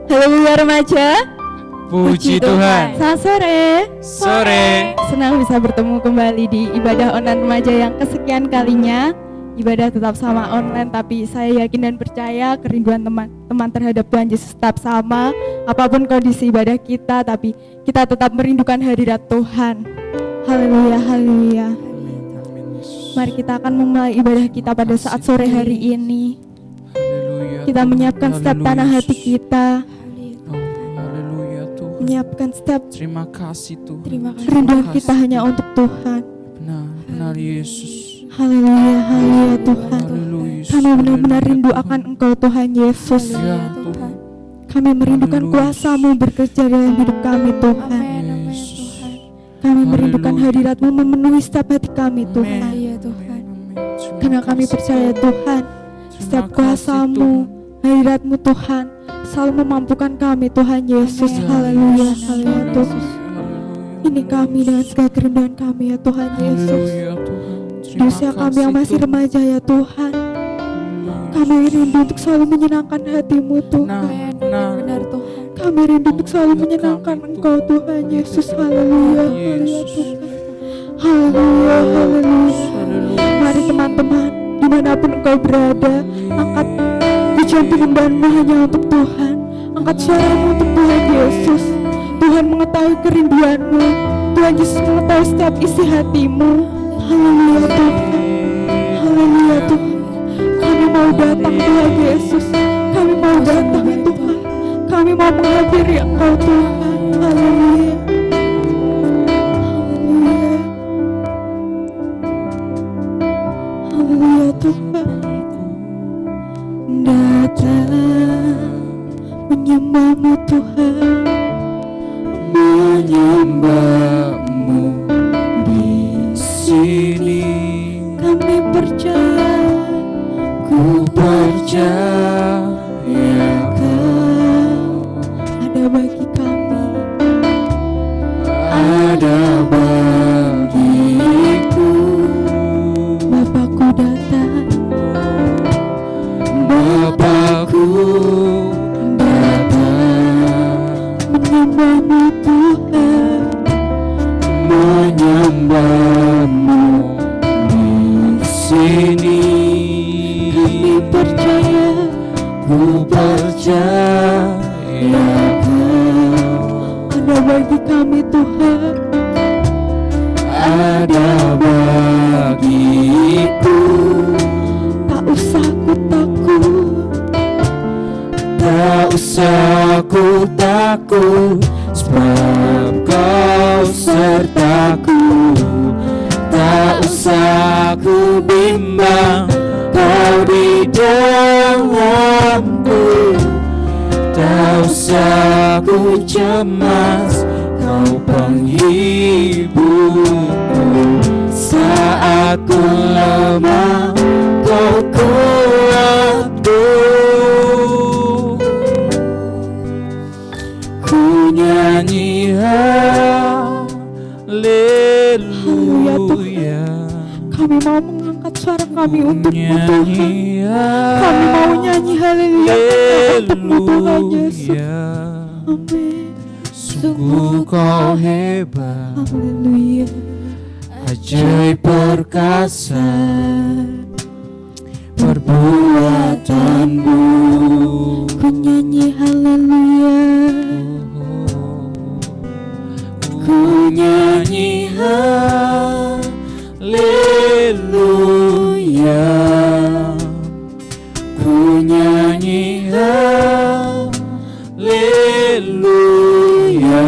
Haleluya remaja. Puji Tuhan. Selamat sore. Sore. Senang bisa bertemu kembali di ibadah online remaja yang kesekian kalinya. Ibadah tetap sama online, tapi saya yakin dan percaya kerinduan teman-teman terhadap Tuhan Yesus tetap sama. Apapun kondisi ibadah kita, tapi kita tetap merindukan hadirat Tuhan. Haleluya, haleluya. Mari kita akan memulai ibadah kita pada saat sore hari ini. Kita menyiapkan setiap tanah hati kita, menyiapkan setiap Terima kasih Tuhan. kerinduan kita hanya untuk Tuhan. Benar Yesus. Haleluya, haleluya Tuhan. Haleluya. Kami benar-benar rindu akan Engkau Tuhan Yesus. Ya Tuhan. Kami merindukan kuasa-Mu bekerja dalam hidup kami Tuhan. Kami merindukan hadirat-Mu memenuhi setiap hati kami Tuhan. Karena kami percaya Tuhan, setiap kuasa-Mu, hadirat-Mu Tuhan selalu memampukan kami Tuhan Yesus. Haleluya, haleluya Tuhan. Ini kami dengan segala kerinduan kami ya Tuhan Yesus. Di usia kami yang masih remaja ya Tuhan, kami rindu untuk selalu menyenangkan hati-Mu Tuhan. Benar Tuhan. Kami rindu untuk selalu menyenangkan Engkau Tuhan Yesus. Haleluya, haleluya Tuhan. Haleluya, haleluya. Mari teman-teman, dimanapun Engkau berada, angkat pujian penyembahan-Mu hanya untuk Tuhan. Angkat suara-Mu untuk Tuhan Yesus. Tuhan mengetahui kerinduan-Mu. Tuhan Yesus mengetahui setiap isi hati-Mu. Haleluya Tuhan. Haleluya Tuhan. Kami mau datang Tuhan Yesus. Kami mau datang Tuhan. Kami mau menghadiri Engkau Tuhan. Haleluya. Haleluya. Haleluya Tuhan. Datang menyembah-Mu Tuhan, menyembah-Mu di sini. kami percaya, Ku percaya Kau ada bagi kami, ada bagiku. Bapakku datang, Bapakku datang menyembah-Mu Tuhan, menyembah-Mu di sini. kami percaya, Ku percaya Kau ada bagi kami Tuhan, ada bagiku. tak usah ku takut, Tak usah ku takut, sebab Kau sertaku. Tak usah ku bimbang, Kau di dalamku. Tak usah ku cemas, Kau penghiburku. Saat ku lemah, Kau kuatku. Ku nyanyi haleluya. kami mau mengangkat suara kami untuk-Mu Tuhan. Nyanyi Kami mau nyanyi haleluya untuk-Mu Tuhan Yesus. haleluya. Amin. Sungguh Kau hebat, Haleluya. ajaib perkasa perbuatanmu. Ku nyanyi haleluya. Ku nyanyi haleluya. Ku nyanyi haleluya.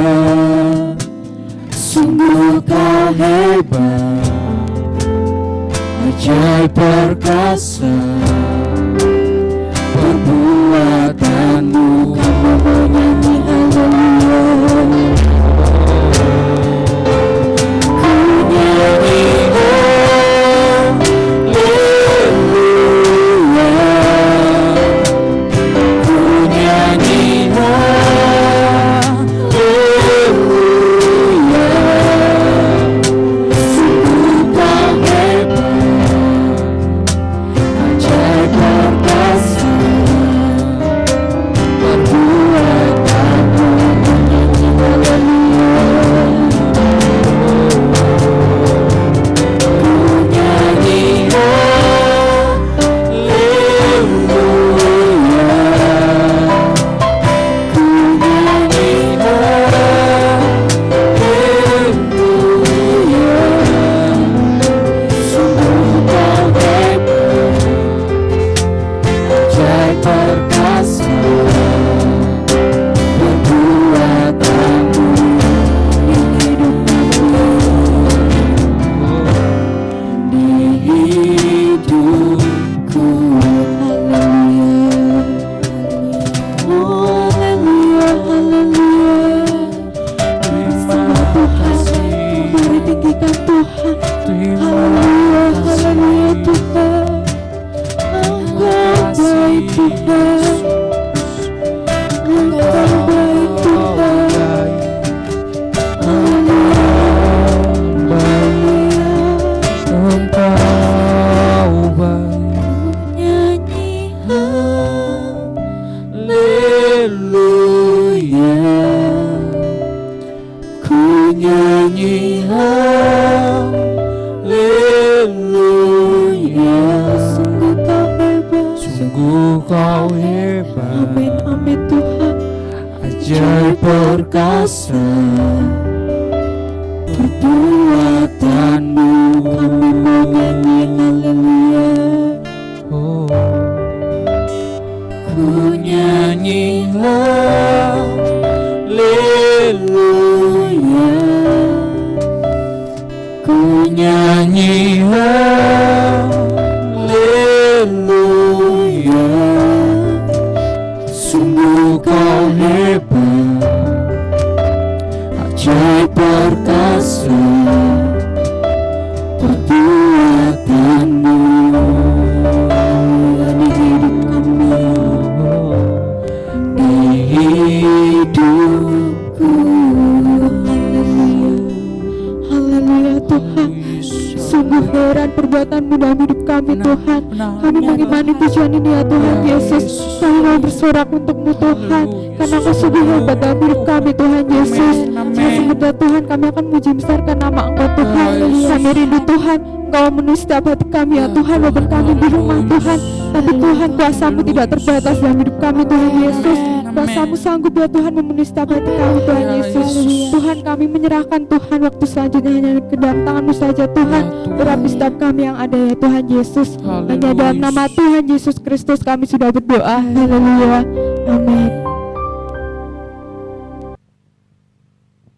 Sungguh Kau hebat, ajaib perkasa perbuatanmu. Kami mau nyanyi haleluya. Ku nyanyi haleluya. Ku nyanyi haleluya. Sungguh Kau hebat, ajaib perkasa perbuatanmu. hidupku. Haleluya, haleluya. Sama Tuhan, mari tinggikan Tuhan. Haleluya, haleluya Tuhan. Engkau baik Tuhan. Engkau baik Tuhan. Kau hebat, Amin, amin Tuhan. ajaib perkasa perbuatanmu. Kami mau nyanyi haleluya. Oh, ku nyanyi haleluya, ku nyanyi haleluya. Sungguh kau hebat, ajaib perkasa perbuatanmu Di hidup kami, di hidupku. haleluya, haleluya Tuhan. Sungguh heran perbuatan-Mu dalam hidup kami Tuhan. Kami mengimani tujuan ini ya Tuhan Yesus. Kami mau bersorak untuk-Mu Tuhan, karena Engkau sungguh hebat dalam hidup kami Tuhan Yesus. Sebentar Tuhan, kami akan muji besarkan nama Engkau Tuhan. Kami rindu Tuhan, Engkau memenuhi setiap hati kami ya Tuhan. Walaupun kami di rumah Tuhan, tapi Tuhan kuasa-Mu tidak terbatas dalam hidup kami Tuhan Yesus. Kuasa-Mu sanggup ya Tuhan memenuhi setiap hati kami Tuhan Yesus. Tuhan, kami menyerahkan Tuhan waktu selanjutnya hanya ke dalam tangan-Mu saja Tuhan. Urapi setiap kami yang ada ya Tuhan Yesus. Hanya dalam nama Tuhan Yesus Kristus kami sudah berdoa. Haleluya. Amin.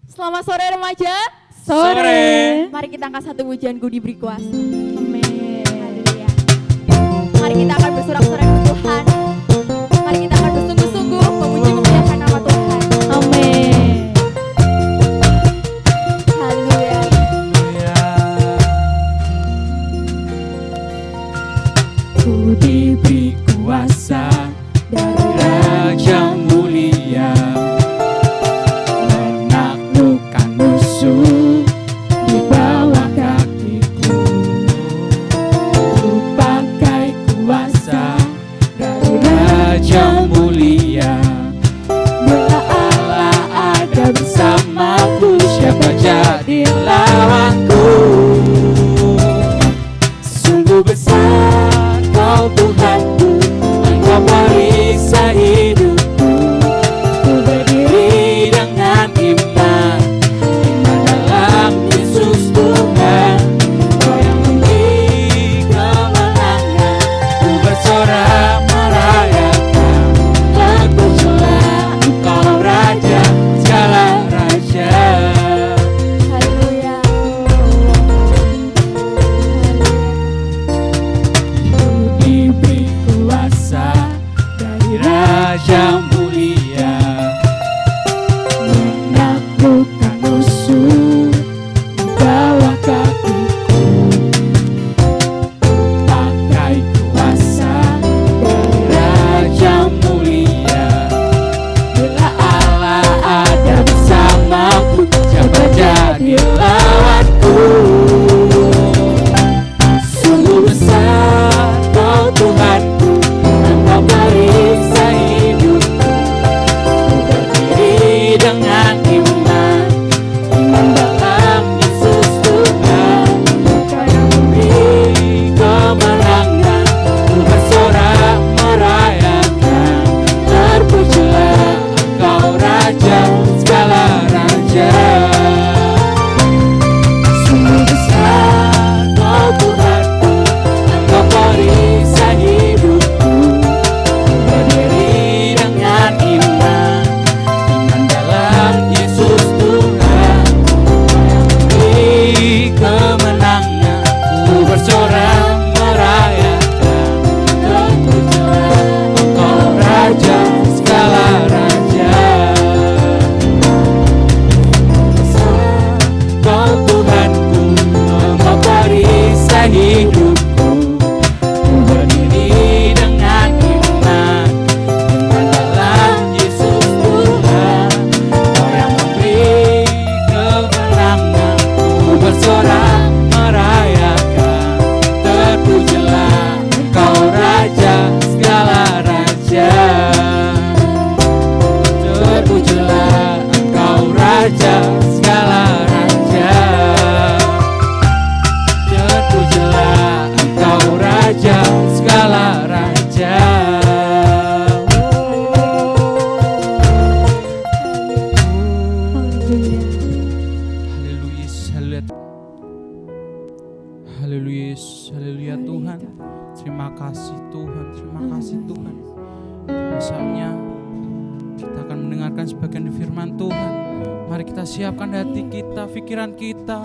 Selamat sore remaja. Sore. Mari kita angkat satu pujian Ku Diberi Kuasa. Amin. Haleluya. Mari kita akan bersorak-sorai ke Tuhan. Mari kita akan bersungguh-sungguh memuji memuliakan nama Tuhan. Amin. Haleluya. Ku diberi kuasa dari Raja mulia, menaklukkan musuh di bawah kakiku. Ku pakai kuasa dari Raja mulia. Bila Allah ada bersamaku, siapa jadi lawanku? Sungguh besar Kau Tuhan. hidupku. Ku berdiri dengan iman dalam Yesus Tuhan. Kau yang memberi kemenangan. Ku bersorak merayakan, terpujilah Engkau Raja segala raja. Terpujilah Engkau Raja segala raja. Terpujilah Engkau Raja segala raja. Haleluya, haleluya, haleluya Tuhan. Terima kasih Tuhan, terima kasih Tuhan. Misalnya kita akan mendengarkan sebagian firman Tuhan. Mari kita siapkan hati kita, pikiran kita,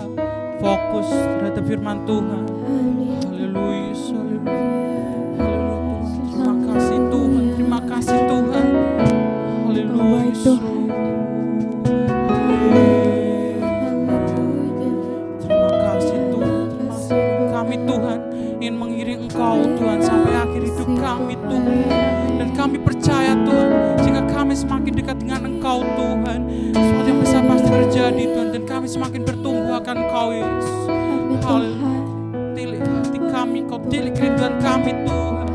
fokus terhadap firman Tuhan. Haleluya, haleluya, haleluya Tuhan. Terima kasih Tuhan, terima kasih Tuhan. Haleluya. Terima kasih Tuhan, terima kasih. Kami Tuhan ingin mengiring Engkau Tuhan sampai akhir hidup kami Tuhan. Dan kami percaya Tuhan, jika kami semakin dekat dengan Engkau Tuhan, sesuatu yang besar pasti terjadi Tuhan. Dan kami semakin bertumbuh akan Engkau Yesus. Haleluya. Tilik hati kami, Kau tilik kerinduan kami Tuhan.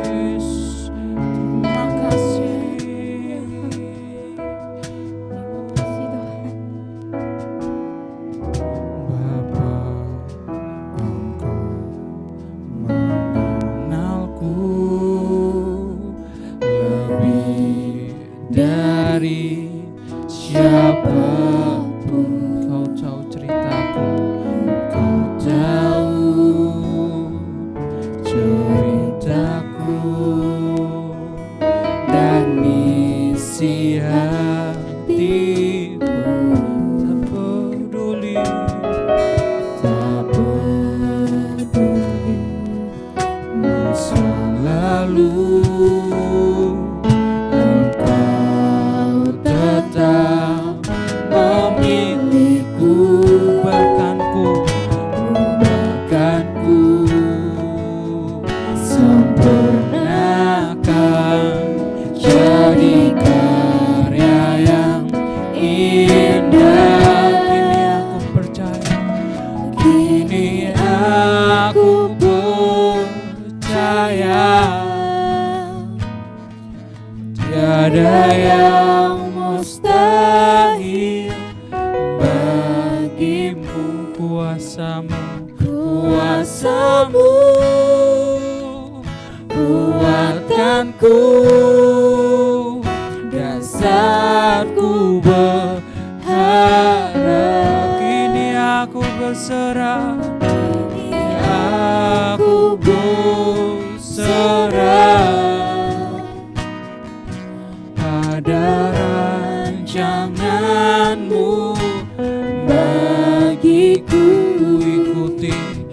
Yesus, terima kasih. Bapa, Engkau mengenalku lebih dari siapapun. Kau tahu ceritaku, Kau tahu ceritaku dan isi hatiku. Tak peduli masa lalu, Engkau tetap memilihku. Bahkan ku sempurnakan jadi karya yang indah. Kini aku percaya, kini aku percaya, tiada yang mustahil bagimu. Kuasamu, kuasamu kuatkanku, dasarku berharap. Kini aku berserah, aku berserah pada rancangan-Mu bagiku.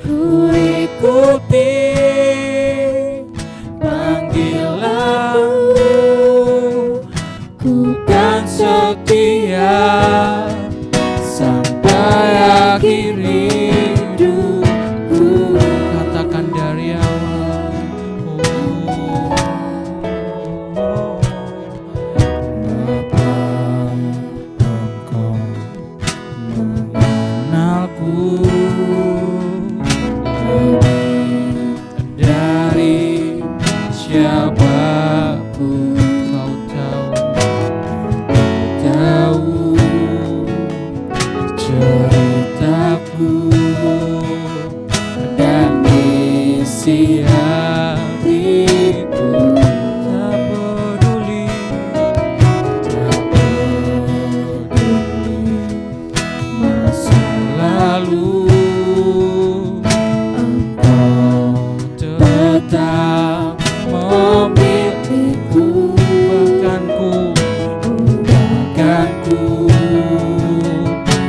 Ku ikuti panggilan-Mu, ku kan setia sampai akhir hidupku. Katakan dari awal, Bapa, Engkau mengenalku lebih dari siapapun. Kau tahu ceritaku dan isi hatiku. Tak peduli masa lalu, Engkau tetap memilihku. Bahkan ku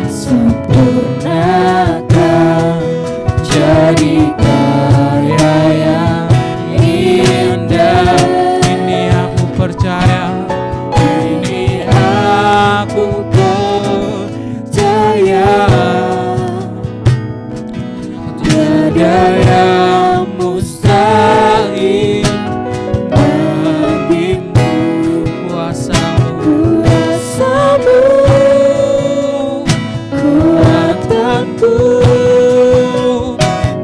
sempurnakan percaya tiada yang mustahil bagimu. Kuasamu, kekuatanku,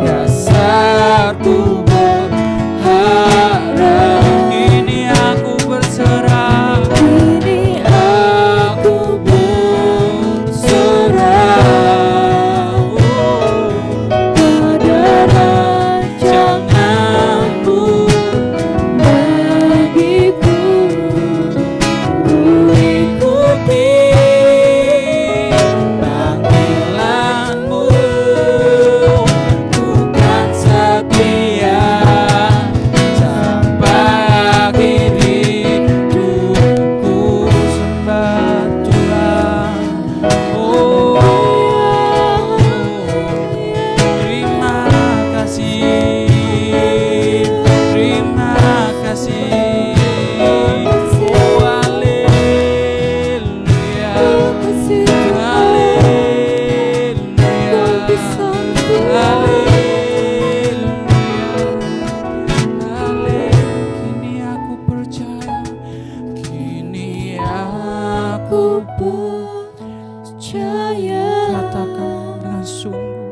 dasarku berharap. Kini aku berserah, kini aku berserah pada rancanganmu bagiku. Ku ikuti panggilanmu, ku kan setia sampai akhir hidupku. Sembah Tuhan. Oh, terima kasih, terima kasih. Oh, haleluya, kini aku percaya, kini aku percaya. Katakan dengan sungguh,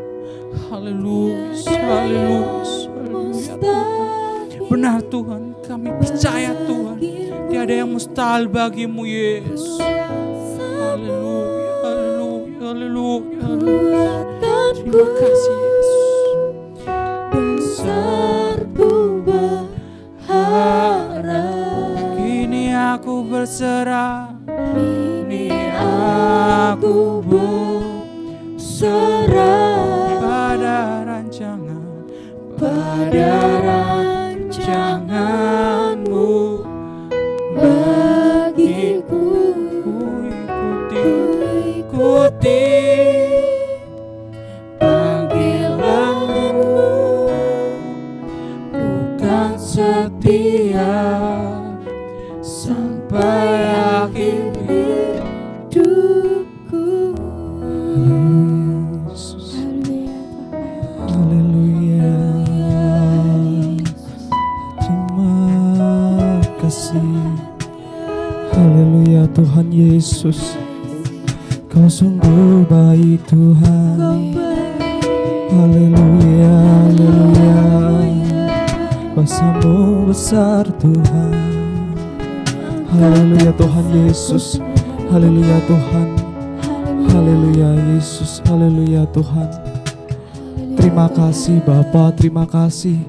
haleluya, haleluya, haleluya Tuhan. Benar Tuhan, kami percaya Tuhan, tiada yang mustahil bagimu Yesus. Haleluya, haleluya, haleluya, haleluya. Terima kasih Yesus. Dasarku berharap, kini aku berserah, kini aku berserah pada rancangan, pada rancanganmu bagiku. Ku ikuti panggilanmu, bukan setia sampai akhir hidupku. Haleluya, terima kasih. Haleluya Tuhan Yesus, Kau sungguh baik Tuhan. Haleluya, haleluya, kuasa-Mu besar Tuhan. Haleluya Tuhan Yesus, haleluya Tuhan, haleluya Yesus, haleluya Tuhan. Terima kasih Bapa, terima kasih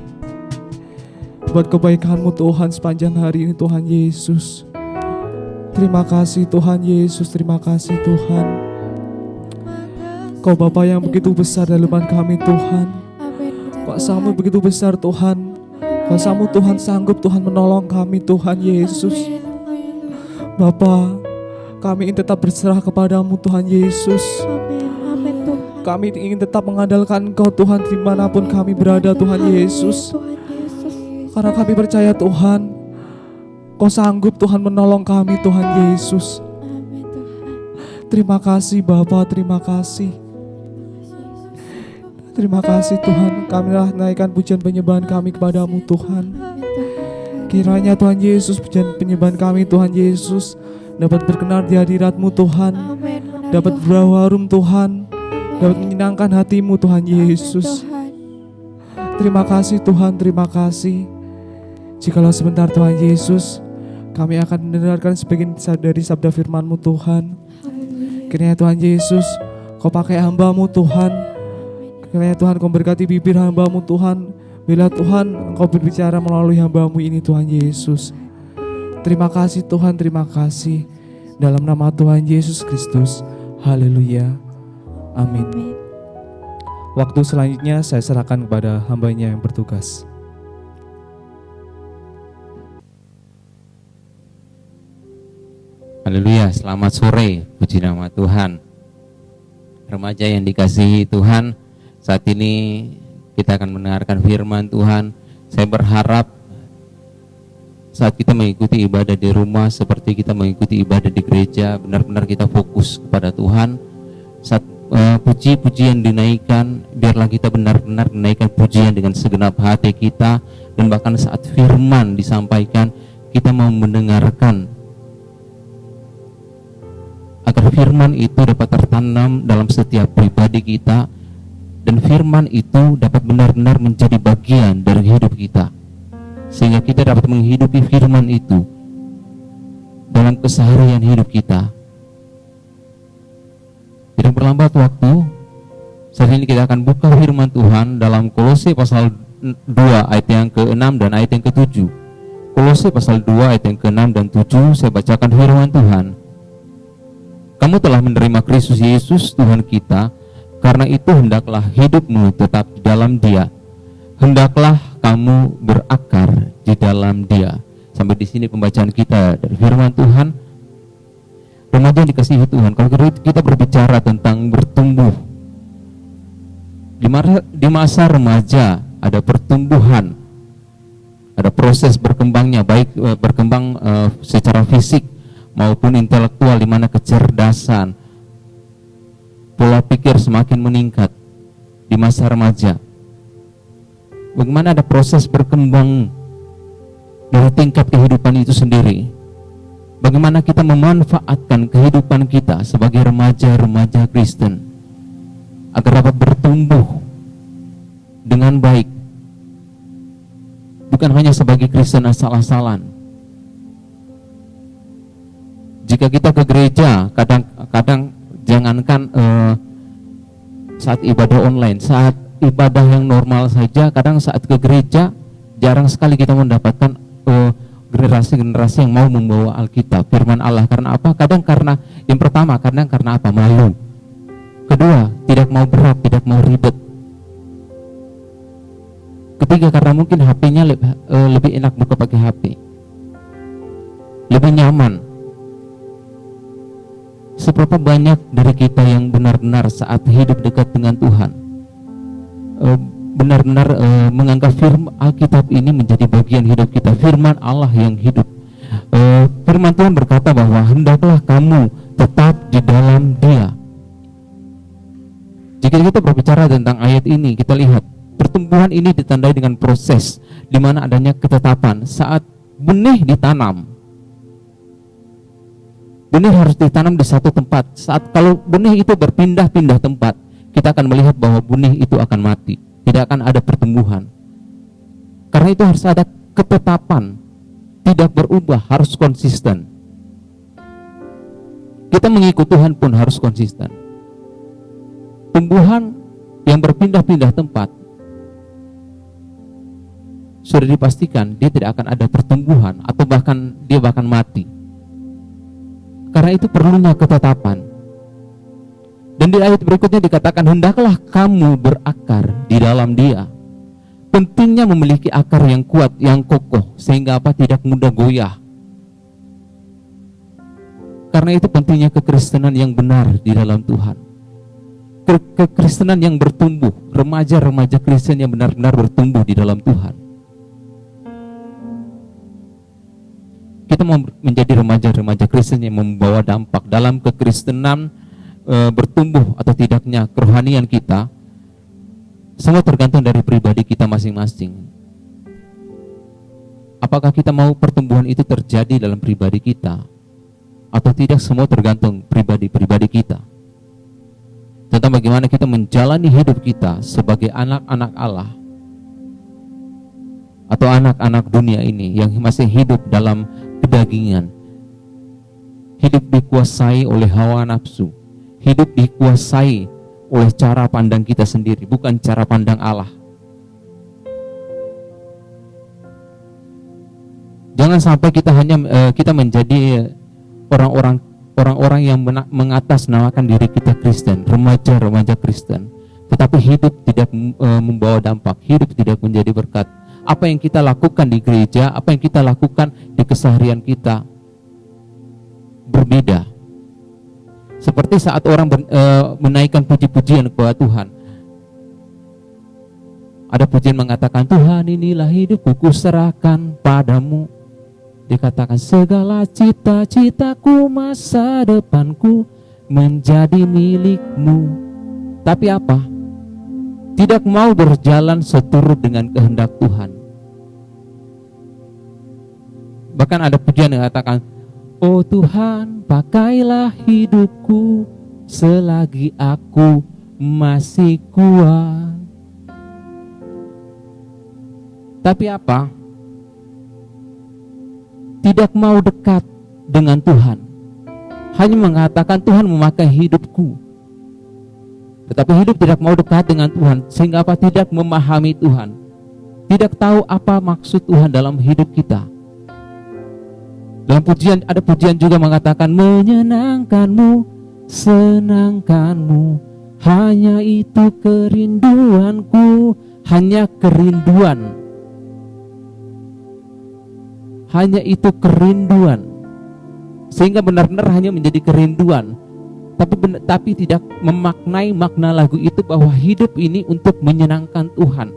buat kebaikan-Mu Tuhan sepanjang hari ini Tuhan Yesus. Terima kasih Tuhan Yesus, terima kasih Tuhan. Kau Bapa yang begitu besar dalam kami Tuhan. Kuasa-Mu begitu besar Tuhan. Kuasa-Mu Tuhan sanggup Tuhan menolong kami Tuhan Yesus. Bapa, kami ingin tetap berserah kepadamu Tuhan Yesus. Kami ingin tetap mengandalkan Engkau Tuhan dimanapun kami berada Tuhan Yesus. Karena kami percaya Tuhan, Kau sanggup Tuhan menolong kami Tuhan Yesus. Terima kasih Bapa, terima kasih. Terima kasih Tuhan, kamilah naikkan pujian penyembahan kami kepadamu Tuhan. Kiranya Tuhan Yesus, pujian penyembahan kami Tuhan Yesus dapat berkenan di hadirat-Mu Tuhan, dapat berbau harum Tuhan, dapat menyenangkan hati-Mu Tuhan Yesus. Terima kasih Tuhan, terima kasih. Jikalau sebentar Tuhan Yesus, kami akan mendengarkan sebagian dari sabda firman-Mu Tuhan. Kiranya Tuhan Yesus, Kau pakai hamba-Mu Tuhan. Kiranya Tuhan Kau berkati bibir hamba-Mu Tuhan. Bila Tuhan Engkau berbicara melalui hamba-Mu ini Tuhan Yesus. Terima kasih Tuhan, terima kasih. Dalam nama Tuhan Yesus Kristus. Haleluya. Amin. Waktu selanjutnya saya serahkan kepada hamba-Nya yang bertugas. Haleluya, selamat sore, puji nama Tuhan. Remaja yang dikasihi Tuhan, saat ini kita akan mendengarkan firman Tuhan. Saya berharap saat kita mengikuti ibadah di rumah seperti kita mengikuti ibadah di gereja, benar-benar kita fokus kepada Tuhan. Saat puji-pujian dinaikkan, biarlah kita benar-benar menaikkan pujian dengan segenap hati kita. Dan bahkan saat firman disampaikan, kita mau mendengarkan, agar firman itu dapat tertanam dalam setiap pribadi kita, dan firman itu dapat benar-benar menjadi bagian dari hidup kita, sehingga kita dapat menghidupi firman itu dalam keseharian hidup kita. Tidak berlambat waktu, saat ini kita akan buka firman Tuhan dalam Kolose pasal 2 ayat yang ke-6 dan ayat yang ke-7. Kolose pasal 2 ayat yang ke-6 dan 7, saya bacakan firman Tuhan. Kamu telah menerima Kristus Yesus Tuhan kita, karena itu hendaklah hidupmu tetap di dalam Dia. Hendaklah kamu berakar di dalam Dia. Sampai di sini pembacaan kita dari firman Tuhan. Remaja yang dikasihi Tuhan, kalau kita berbicara tentang bertumbuh, di masa remaja ada pertumbuhan, ada proses berkembangnya, baik berkembang secara fisik maupun intelektual, di mana kecerdasan, pola pikir semakin meningkat di masa remaja. Bagaimana ada proses berkembang dari tingkat kehidupan itu sendiri. Bagaimana kita memanfaatkan kehidupan kita sebagai remaja-remaja Kristen agar dapat bertumbuh dengan baik, bukan hanya sebagai Kristen asal-asalan. Jika kita ke gereja, kadang-kadang jangankan saat ibadah online, saat ibadah yang normal saja, kadang saat ke gereja jarang sekali kita mendapatkan generasi-generasi yang mau membawa Alkitab, firman Allah. Karena apa? Kadang karena yang pertama, kadang karena apa? Malu. Kedua, tidak mau berat, tidak mau ribet. Ketiga, karena mungkin HP-nya lebih enak buka pakai HP, lebih nyaman. Seberapa banyak dari kita yang benar-benar saat hidup dekat dengan Tuhan benar-benar menganggap firman Alkitab ini menjadi bagian hidup kita, firman Allah yang hidup. Firman Tuhan berkata bahwa hendaklah kamu tetap di dalam Dia. Jika kita berbicara tentang ayat ini, kita lihat pertumbuhan ini ditandai dengan proses di mana adanya ketetapan. Saat benih ditanam, benih harus ditanam di satu tempat. Saat kalau benih itu berpindah-pindah tempat, kita akan melihat bahwa benih itu akan mati, tidak akan ada pertumbuhan. Karena itu harus ada ketetapan, tidak berubah, harus konsisten. Kita mengikut Tuhan pun harus konsisten. Tumbuhan yang berpindah-pindah tempat, sudah dipastikan dia tidak akan ada pertumbuhan, atau bahkan dia mati. Karena itu perlunya ketetapan. Dan di ayat berikutnya dikatakan, hendaklah kamu berakar di dalam Dia. Pentingnya memiliki akar yang kuat, yang kokoh, sehingga apa? Tidak mudah goyah. Karena itu pentingnya kekristenan yang benar di dalam Tuhan. Kekristenan yang bertumbuh, remaja-remaja Kristen yang benar-benar bertumbuh di dalam Tuhan. Kita mau menjadi remaja-remaja Kristen yang membawa dampak dalam kekristenan, bertumbuh atau tidaknya kerohanian kita, semua tergantung dari pribadi kita masing-masing. Apakah kita mau pertumbuhan itu terjadi dalam pribadi kita atau tidak, semua tergantung pribadi-pribadi kita. Tentang bagaimana kita menjalani hidup kita sebagai anak-anak Allah atau anak-anak dunia ini yang masih hidup dalam kedagingan, hidup dikuasai oleh hawa nafsu, hidup dikuasai oleh cara pandang kita sendiri, bukan cara pandang Allah. Jangan sampai kita hanya kita menjadi orang-orang yang mengatasnamakan diri kita Kristen, remaja-remaja Kristen, tetapi hidup tidak membawa dampak, hidup tidak menjadi berkat. Apa yang kita lakukan di gereja, apa yang kita lakukan di keseharian kita berbeda. Seperti saat orang menaikkan puji-pujian kepada Tuhan, ada pujian mengatakan, Tuhan inilah hidupku, kuserahkan padamu. Dikatakan segala cita-citaku, masa depanku menjadi milikmu. Tapi apa? Tidak mau berjalan seturut dengan kehendak Tuhan. Bahkan ada pujian yang katakan, oh Tuhan, pakailah hidupku selagi aku masih kuat. Tapi apa? Tidak mau dekat dengan Tuhan. Hanya mengatakan Tuhan memakai hidupku. Tetapi hidup tidak mau dekat dengan Tuhan. Sehingga apa? Tidak memahami Tuhan. Tidak tahu apa maksud Tuhan dalam hidup kita. Dalam pujian, ada pujian juga mengatakan, menyenangkanmu, senangkanmu, hanya itu kerinduanku. Hanya kerinduan. Hanya itu kerinduan. Sehingga benar-benar hanya menjadi kerinduan. Tapi tidak memaknai makna lagu itu bahwa hidup ini untuk menyenangkan Tuhan.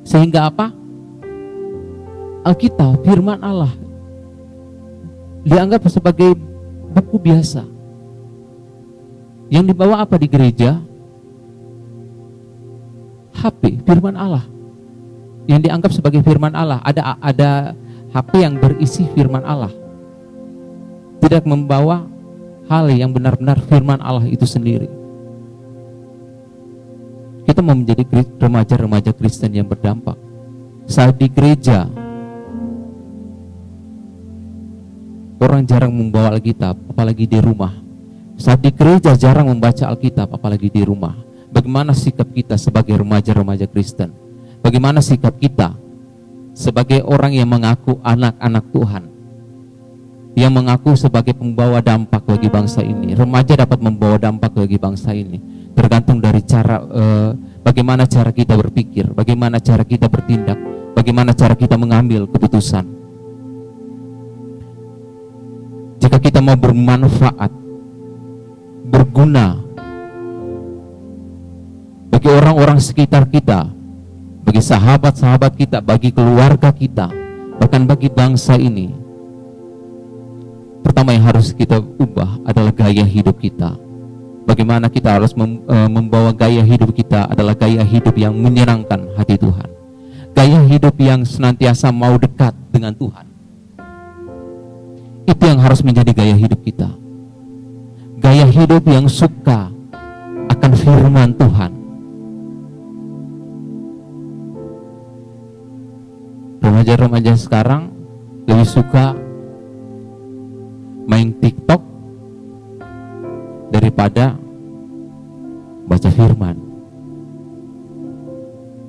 Sehingga apa? Alkitab, firman Allah dianggap sebagai buku biasa. Yang dibawa apa di gereja? HP, firman Allah. Yang dianggap sebagai firman Allah. Ada HP yang berisi firman Allah. Tidak membawa hal yang benar-benar firman Allah itu sendiri. Kita mau menjadi remaja-remaja Kristen yang berdampak. Saat di gereja, orang jarang membawa Alkitab, apalagi di rumah. Saat di gereja jarang membaca Alkitab, apalagi di rumah. Bagaimana sikap kita sebagai remaja-remaja Kristen? Bagaimana sikap kita sebagai orang yang mengaku anak-anak Tuhan, yang mengaku sebagai pembawa dampak bagi bangsa ini? Remaja dapat membawa dampak bagi bangsa ini tergantung dari cara bagaimana cara kita berpikir, bagaimana cara kita bertindak, bagaimana cara kita mengambil keputusan. Jika kita mau bermanfaat, berguna bagi orang-orang sekitar kita, bagi sahabat-sahabat kita, bagi keluarga kita, bahkan bagi bangsa ini, pertama yang harus kita ubah adalah gaya hidup kita. Bagaimana kita harus membawa gaya hidup kita adalah gaya hidup yang menyenangkan hati Tuhan. Gaya hidup yang senantiasa mau dekat dengan Tuhan. Itu yang harus menjadi gaya hidup kita. Gaya hidup yang suka akan firman Tuhan. Remaja-remaja sekarang lebih suka main TikTok daripada baca firman.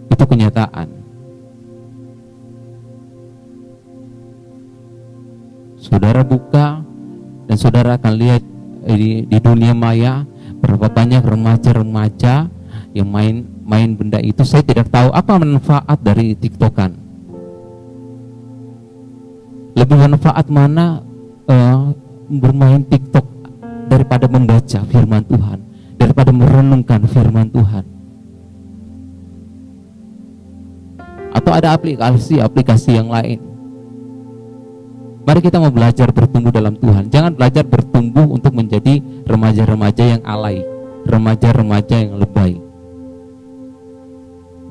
Itu kenyataan. Saudara buka dan saudara akan lihat di dunia maya berapa banyak remaja-remaja yang main benda itu. Saya tidak tahu apa manfaat dari TikTokan. Lebih manfaat mana bermain TikTok daripada membaca firman Tuhan, daripada merenungkan firman Tuhan? Atau ada aplikasi yang lain? Mari kita mau belajar bertumbuh dalam Tuhan. Jangan belajar bertumbuh untuk menjadi remaja-remaja yang alay, remaja-remaja yang lebay.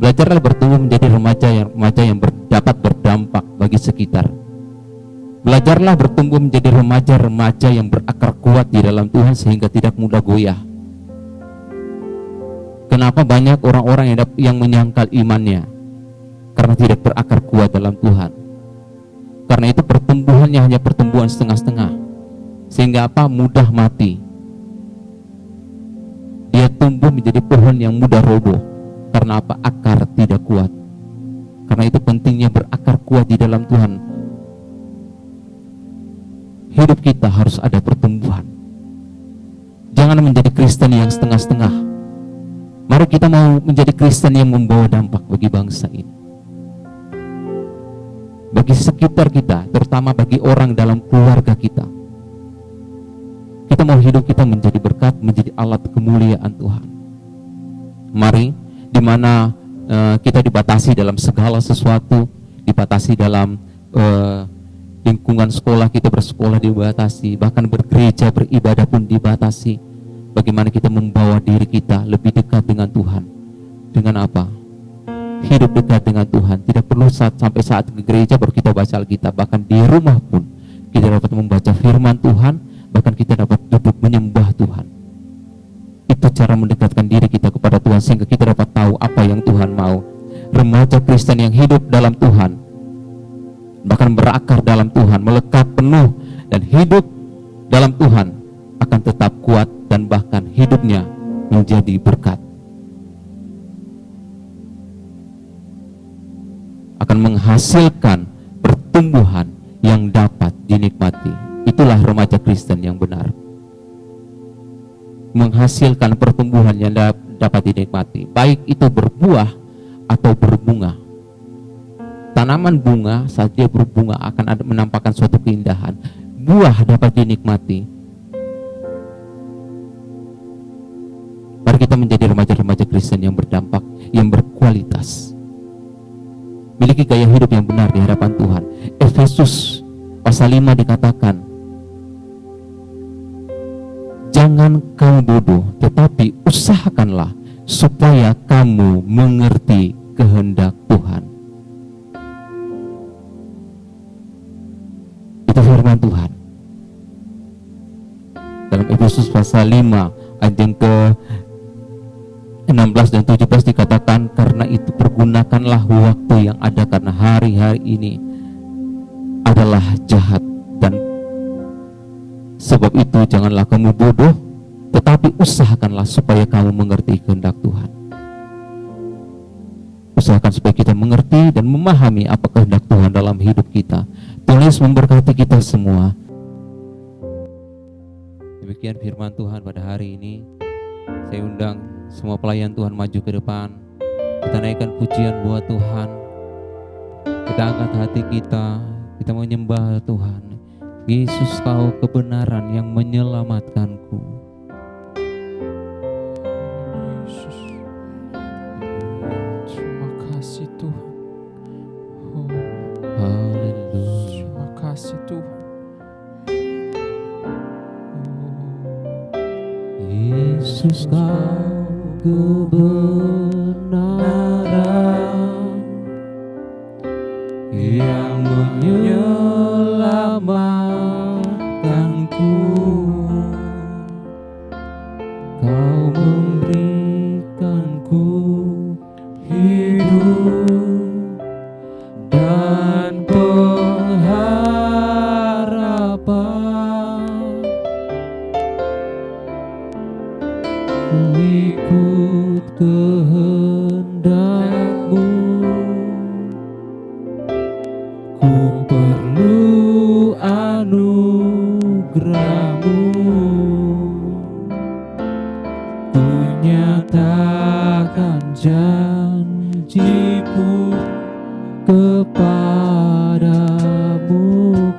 Belajarlah bertumbuh menjadi remaja yang dapat berdampak bagi sekitar. Belajarlah bertumbuh menjadi remaja-remaja yang berakar kuat di dalam Tuhan sehingga tidak mudah goyah. Kenapa banyak orang-orang yang menyangkal imannya? Karena tidak berakar kuat dalam Tuhan. Karena itu pertumbuhannya hanya pertumbuhan setengah-setengah. Sehingga apa? Mudah mati. Dia tumbuh menjadi pohon yang mudah roboh. Karena apa? Akar tidak kuat. Karena itu pentingnya berakar kuat di dalam Tuhan. Hidup kita harus ada pertumbuhan. Jangan menjadi Kristen yang setengah-setengah. Mari kita mau menjadi Kristen yang membawa dampak bagi bangsa ini, bagi sekitar kita, terutama bagi orang dalam keluarga kita. Kita mau hidup kita menjadi berkat, menjadi alat kemuliaan Tuhan. Mari, di mana kita dibatasi dalam segala sesuatu, dibatasi dalam lingkungan sekolah kita bersekolah dibatasi, bahkan bergereja beribadah pun dibatasi. Bagaimana kita membawa diri kita lebih dekat dengan Tuhan? Dengan apa? Hidup dekat dengan Tuhan. Tidak perlu sampai saat ke gereja baru kita baca Alkitab, bahkan di rumah pun kita dapat membaca firman Tuhan, bahkan kita dapat duduk menyembah Tuhan. Itu cara mendekatkan diri kita kepada Tuhan, sehingga kita dapat tahu apa yang Tuhan mau. Remaja Kristen yang hidup dalam Tuhan, bahkan berakar dalam Tuhan, melekat penuh dan hidup dalam Tuhan, akan tetap kuat dan bahkan hidupnya menjadi berkat. Akan menghasilkan pertumbuhan yang dapat dinikmati. Itulah remaja Kristen yang benar. Menghasilkan pertumbuhan yang dapat dinikmati, baik itu berbuah atau berbunga. Tanaman bunga saat dia berbunga akan menampakkan suatu keindahan. Buah dapat dinikmati. Mari kita menjadi remaja-remaja Kristen yang berdampak, yang berkualitas, miliki gaya hidup yang benar di hadapan Tuhan. Efesus pasal 5 dikatakan, jangan kamu bodoh, tetapi usahakanlah supaya kamu mengerti kehendak Tuhan. Itu firman Tuhan. Dalam Efesus pasal 5 ayat yang ke 16 dan 17 dikatakan, karena itu pergunakanlah waktu yang ada, karena hari-hari ini adalah jahat, dan sebab itu janganlah kamu bodoh, tetapi usahakanlah supaya kamu mengerti kehendak Tuhan. Usahakan supaya kita mengerti dan memahami apa kehendak Tuhan dalam hidup kita. Tuhan Yesus memberkati kita semua. Demikian firman Tuhan pada hari ini. Saya undang semua pelayan Tuhan maju ke depan. Kita naikkan pujian buat Tuhan. Kita angkat hati kita menyembah Tuhan. Yesus, Kau kebenaran yang menyelamatkanku. Yesus, terima kasih Tuhan. Haleluya. Terima kasih Tuhan. Yesus, Kau kebenaran yang menyelamatkanku. Kau memberikanku hidup dan pengharapan. Ku ikut kehendak-Mu. Ku perlu anugerah-Mu. Ku nyatakan janji-Ku kepadamu.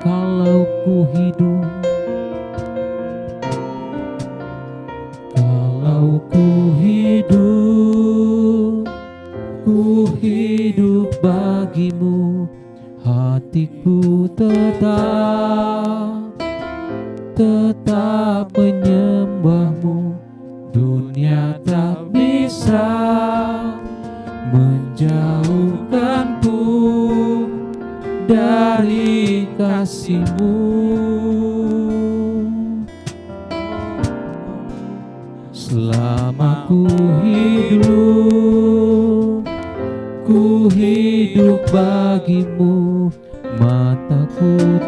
Kalau ku hidup, kalau ku hidup bagimu. Hatiku tetap menyembah-Mu. Dunia tak bisa menjauhkanku dari kasih-Mu. Selama ku hidup bagimu. Mataku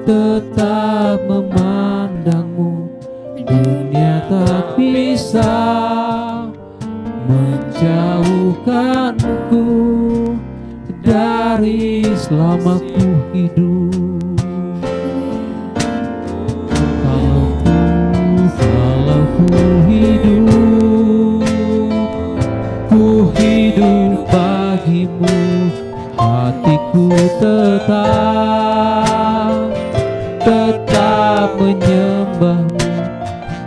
tetap memandang-Mu. Dunia tak bisa menjauhkanku dari selama ku hidup. Kalau ku hidup bagimu. Hatiku tetap menyembah-Mu.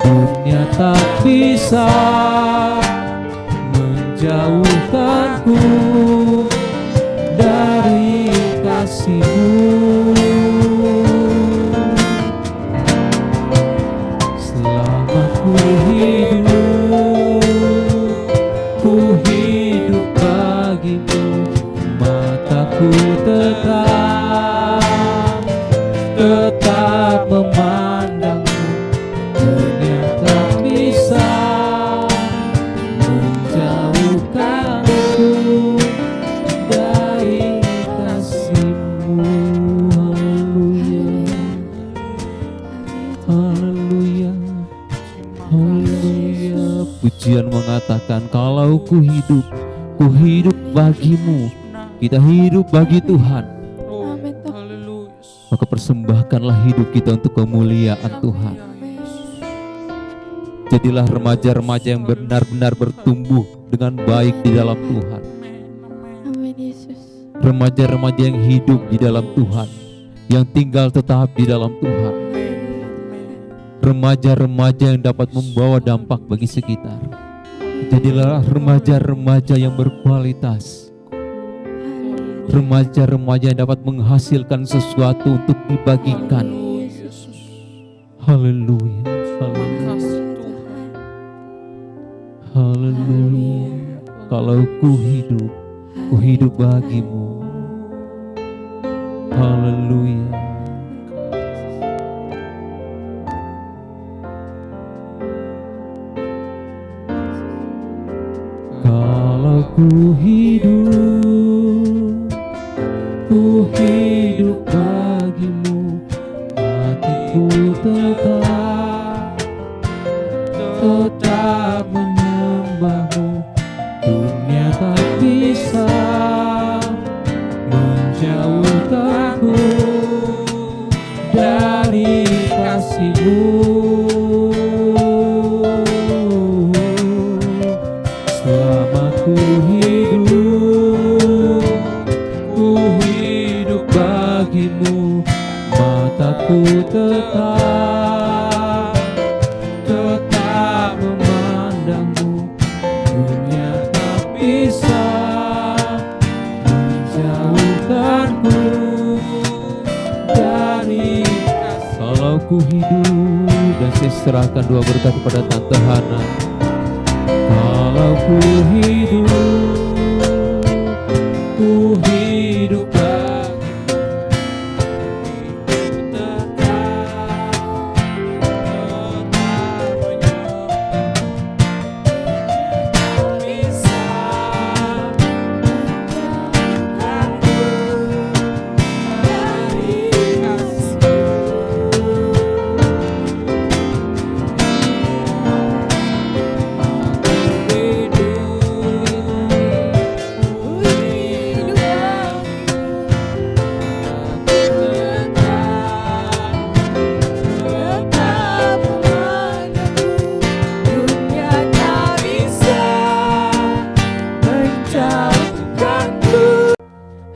Dunia tak bisa menjauhkanku dari Haleluya. Terima Haleluya. Pujian mengatakan, kalau ku hidup bagimu. Kita hidup bagi Tuhan. Oh, Amin, Tuhan. haleluya. Maka persembahkanlah hidup kita untuk kemuliaan Tuhan. Ya, Yesus. Jadilah remaja-remaja yang benar-benar bertumbuh dengan baik di dalam Tuhan. Amin, amin. Amin Yesus. Remaja-remaja yang hidup di dalam Tuhan, yang tinggal tetap di dalam Tuhan. Remaja-remaja yang dapat membawa dampak bagi sekitar. Jadilah remaja-remaja yang berkualitas. Remaja-remaja yang dapat menghasilkan sesuatu untuk dibagikan. Yesus. Haleluya. Terima Haleluya. kasih Tuhan. Haleluya. Kalau ku hidup bagimu. Haleluya. Kalau ku hidup bagimu, hatiku tetap menyembahmu. Dunia tak bisa menjauhkanku dari kasih-Mu. Selama ku hidup bagimu, mataku tetap memandangmu. Dunia tak bisa menjauhkanku dari kasih. Kalau ku hidup, dan saya serahkan doa berkat kepada Tante Hana. Kalau ku hidup bagimu,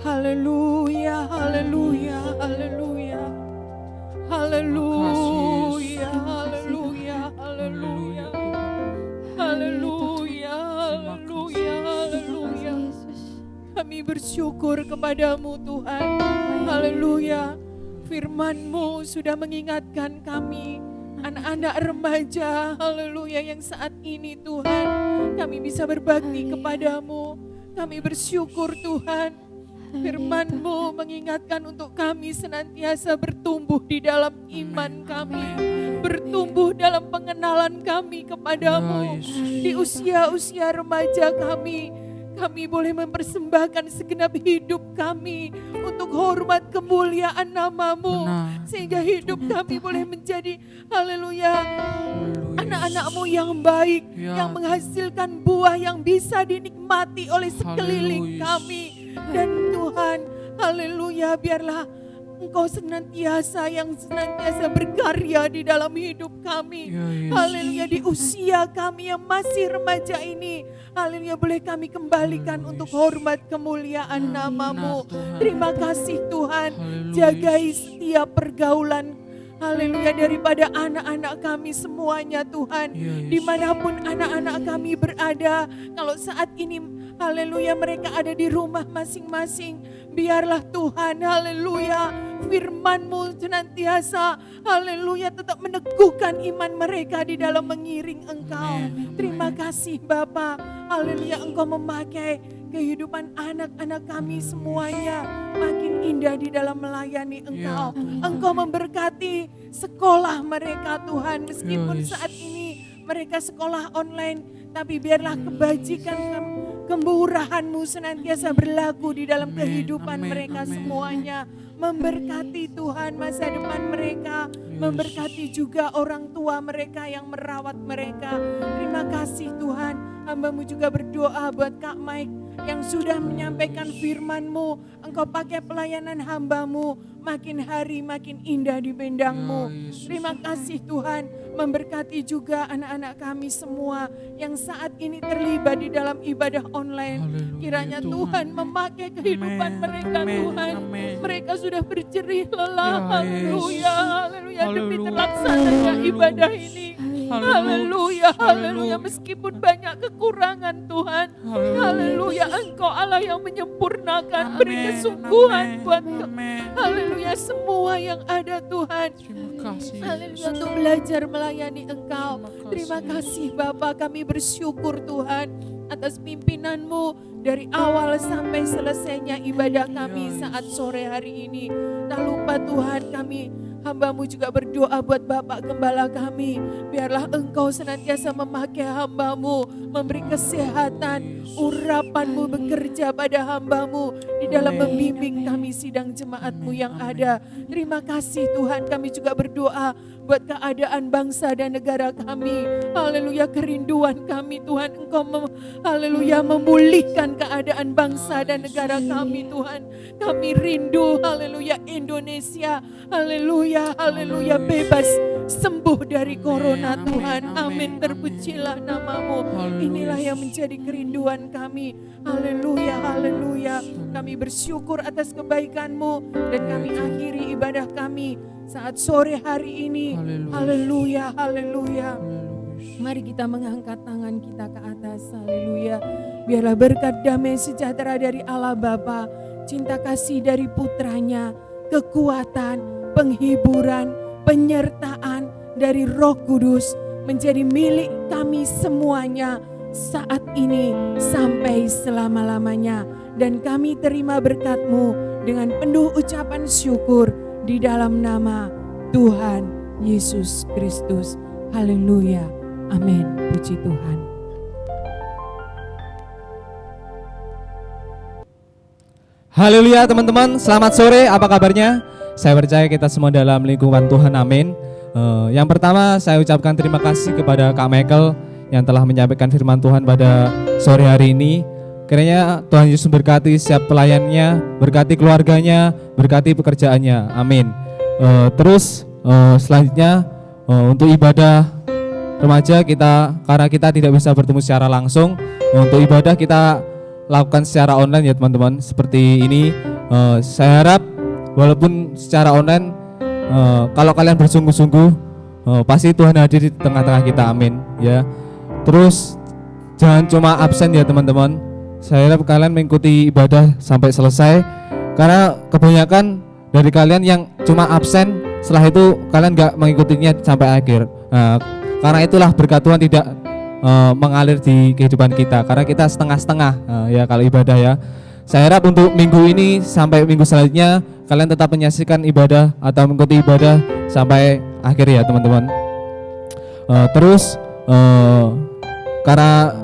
Haleluya, haleluya, haleluya. Haleluya, haleluya, haleluya. Haleluya, haleluya, haleluya. Kami bersyukur kepadamu Tuhan. Haleluya. Firman-Mu sudah mengingatkan kami, anak-anak remaja, haleluya, yang saat ini Tuhan kami bisa berbakti kepadamu. Kami bersyukur Tuhan. Firman-Mu mengingatkan untuk kami senantiasa bertumbuh di dalam iman kami, bertumbuh dalam pengenalan kami kepadamu. Di usia-usia remaja kami boleh mempersembahkan segenap hidup kami untuk hormat kemuliaan nama-Mu. Sehingga hidup kami boleh menjadi, haleluya, anak-anak-Mu yang baik, yang menghasilkan buah yang bisa dinikmati oleh sekeliling kami. Dan Tuhan, haleluya, biarlah Engkau senantiasa berkarya di dalam hidup kami. Haleluya, di usia kami yang masih remaja ini, haleluya, boleh kami kembalikan untuk hormat kemuliaan nama-Mu. Terima kasih Tuhan, jagai setiap pergaulan, haleluya, daripada anak-anak kami semuanya Tuhan. Dimanapun anak-anak kami berada, kalau saat ini, haleluya, mereka ada di rumah masing-masing, biarlah Tuhan, haleluya, firman-Mu senantiasa, haleluya, tetap meneguhkan iman mereka di dalam mengiring Engkau. Terima kasih Bapa, haleluya, Engkau memakai kehidupan anak-anak kami semuanya makin indah di dalam melayani Engkau. Engkau memberkati sekolah mereka Tuhan, meskipun saat ini mereka sekolah online, tapi biarlah kebajikan kemurahan-Mu senantiasa berlaku di dalam Amin, kehidupan amin, mereka amin. semuanya. Memberkati Tuhan masa depan mereka, memberkati juga orang tua mereka yang merawat mereka. Terima kasih Tuhan, hamba-Mu juga berdoa buat Kak Mike yang sudah menyampaikan firman-Mu. Engkau pakai pelayanan hamba-Mu makin hari makin indah di bendang-Mu. Ya, Yesus. Terima kasih Tuhan, memberkati juga anak-anak kami semua yang saat ini terlibat di dalam ibadah online. Haleluya, Kiranya Tuhan. Tuhan memakai kehidupan Amin, mereka amin, Tuhan. amin. Mereka sudah berjerih lelah. Ya, Haleluya, haleluya, demi Haleluya, terlaksananya haleluya. ibadah ini. Haleluya, Haleluya, haleluya, haleluya. meskipun banyak kekurangan Tuhan. Haleluya, Engkau Allah yang menyempurnakan. Beri Amin, kesungguhan amin, buat amin. haleluya semua yang ada Tuhan. Terima kasih. Haleluya, untuk belajar melayani Engkau. Terima Terima kasih. kasih Bapa, kami bersyukur Tuhan atas pimpinan-Mu dari awal sampai selesainya ibadah kami saat sore hari ini. Tak lupa Tuhan, kami hamba-Mu juga berdoa buat Bapak Gembala kami. Biarlah Engkau senantiasa memakai hamba-Mu, memberi kesehatan, urapan-Mu bekerja pada hamba-Mu di dalam membimbing kami sidang jemaat-Mu yang ada. Terima kasih Tuhan, kami juga berdoa buat keadaan bangsa dan negara kami. Haleluya, kerinduan kami Tuhan, Engkau haleluya memulihkan keadaan bangsa dan negara kami Tuhan. Kami rindu haleluya Indonesia, haleluya, haleluya bebas sembuh dari corona Amin, Tuhan. amin, Amin, terpujilah namamu. Haleluya. Inilah yang menjadi kerinduan kami. Haleluya, haleluya. Kami bersyukur atas kebaikan-Mu dan kami akhiri ibadah kami saat sore hari ini. Haleluya. Haleluya, haleluya. Haleluya. Mari kita mengangkat tangan kita ke atas. Haleluya. Biarlah berkat damai sejahtera dari Allah Bapa, cinta kasih dari putranya, kekuatan, penghiburan, penyertaan dari Roh Kudus menjadi milik kami semuanya saat ini sampai selama-lamanya. Dan kami terima berkat-Mu dengan penuh ucapan syukur di dalam nama Tuhan Yesus Kristus. Haleluya. Amin. Puji Tuhan. Haleluya teman-teman, selamat sore, apa kabarnya? Saya percaya kita semua dalam lingkungan Tuhan, amin. Yang pertama saya ucapkan terima kasih kepada Kak Michael yang telah menyampaikan firman Tuhan pada sore hari ini. Kiranya Tuhan Yesus berkati setiap pelayannya, berkati keluarganya, berkati pekerjaannya, amin. Terus selanjutnya untuk ibadah remaja kita, karena kita tidak bisa bertemu secara langsung, untuk ibadah kita lakukan secara online ya teman-teman. Seperti ini, saya harap walaupun secara online, kalau kalian bersungguh-sungguh, pasti Tuhan hadir di tengah-tengah kita, amin ya. Terus jangan cuma absen ya teman-teman. Saya harap kalian mengikuti ibadah sampai selesai, karena kebanyakan dari kalian yang cuma absen, setelah itu kalian gak mengikutinya sampai akhir. Karena itulah berkat Tuhan tidak mengalir di kehidupan kita, karena kita setengah-setengah ya kalau ibadah ya. Saya harap untuk minggu ini sampai minggu selanjutnya kalian tetap menyaksikan ibadah atau mengikuti ibadah sampai akhir ya teman-teman. Terus karena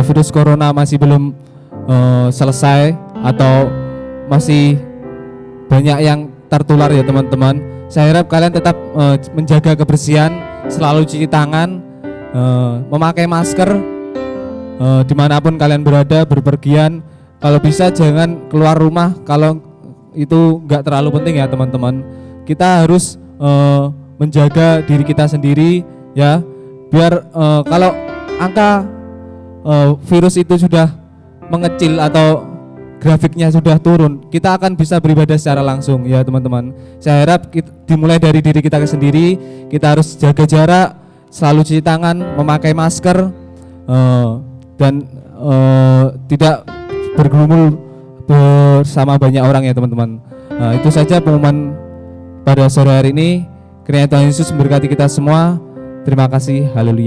virus corona masih belum selesai atau masih banyak yang tertular ya teman-teman, saya harap kalian tetap menjaga kebersihan, selalu cuci tangan, memakai masker dimanapun kalian berada, berpergian. Kalau bisa jangan keluar rumah kalau itu nggak terlalu penting ya teman-teman. Kita harus menjaga diri kita sendiri ya, biar kalau angka virus itu sudah mengecil atau grafiknya sudah turun, kita akan bisa beribadah secara langsung ya teman-teman. Saya harap dimulai dari diri kita sendiri, kita harus jaga jarak, selalu cuci tangan, memakai masker, dan tidak bergumul bersama banyak orang ya teman-teman. Itu saja pengumuman pada sore hari ini. Kiranya Tuhan Yesus memberkati kita semua. Terima kasih. Haleluya.